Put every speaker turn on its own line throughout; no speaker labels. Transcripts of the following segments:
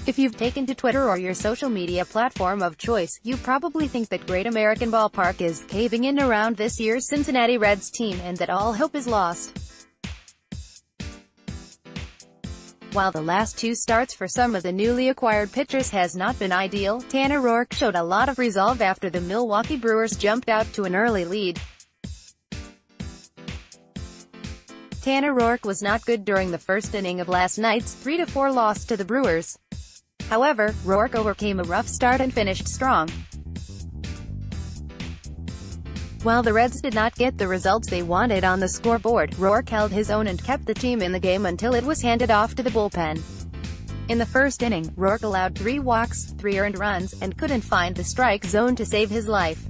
If you've taken to Twitter or your social media platform of choice, you probably think that Great American Ballpark is caving in around this year's Cincinnati Reds team and that all hope is lost. While the last two starts for some of the newly acquired pitchers has not been ideal, Tanner Roark showed a lot of resolve after the Milwaukee Brewers jumped out to an early lead. Tanner Roark was not good during the first inning of last night's 3-4 loss to the Brewers. However, Roark overcame a rough start and finished strong. While the Reds did not get the results they wanted on the scoreboard, Roark held his own and kept the team in the game until it was handed off to the bullpen. In the first inning, Roark allowed 3 walks, 3 earned runs, and couldn't find the strike zone to save his life.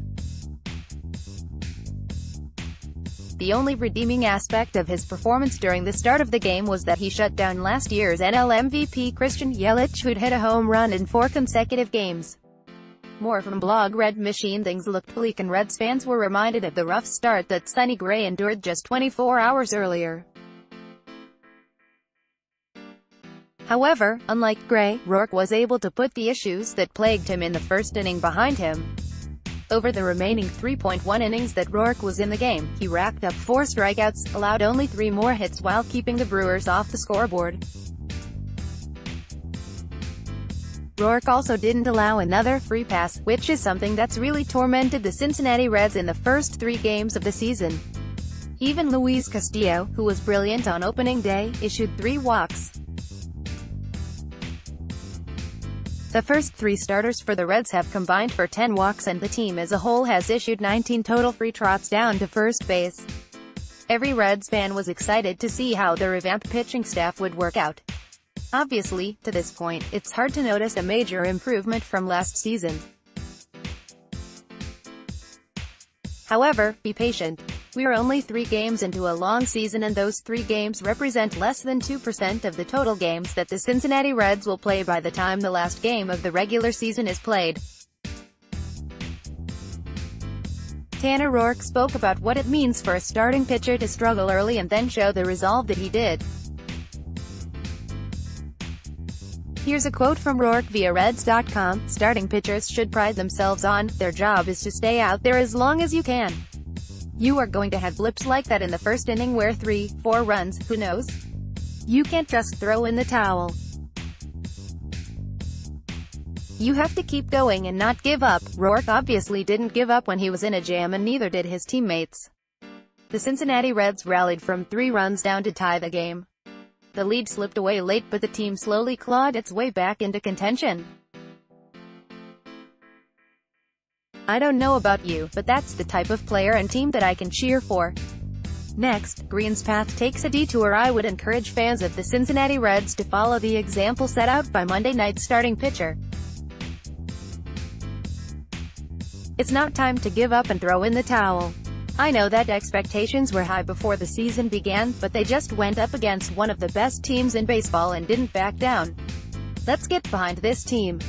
The only redeeming aspect of his performance during the start of the game was that he shut down last year's NL MVP Christian Yelich, who'd hit a home run in 4 consecutive games. More from blog Red Machine. Things looked bleak and Reds fans were reminded of the rough start that Sonny Gray endured just 24 hours earlier. However, unlike Gray, Roark was able to put the issues that plagued him in the first inning behind him. Over the remaining 3.1 innings that Roark was in the game, he racked up 4 strikeouts, allowed only 3 more hits while keeping the Brewers off the scoreboard. Roark also didn't allow another free pass, which is something that's really tormented the Cincinnati Reds in the first 3 games of the season. Even Luis Castillo, who was brilliant on opening day, issued 3 walks. The first 3 starters for the Reds have combined for 10 walks and the team as a whole has issued 19 total free trots down to first base. Every Reds fan was excited to see how the revamped pitching staff would work out. Obviously, to this point, it's hard to notice a major improvement from last season. However, be patient. We're only 3 games into a long season and those 3 games represent less than 2% of the total games that the Cincinnati Reds will play by the time the last game of the regular season is played. Tanner Roark spoke about what it means for a starting pitcher to struggle early and then show the resolve that he did. Here's a quote from Roark via Reds.com, "Starting pitchers should pride themselves on, their job is to stay out there as long as you can. You are going to have blips like that in the first inning where 3-4 runs, who knows? You can't just throw in the towel. You have to keep going and not give up." Roark obviously didn't give up when he was in a jam and neither did his teammates. The Cincinnati Reds rallied from 3 runs down to tie the game. The lead slipped away late but the team slowly clawed its way back into contention. I don't know about you, but that's the type of player and team that I can cheer for. Next, Green's path takes a detour. I would encourage fans of the Cincinnati Reds to follow the example set out by Monday night's starting pitcher. It's not time to give up and throw in the towel. I know that expectations were high before the season began, but they just went up against one of the best teams in baseball and didn't back down. Let's get behind this team.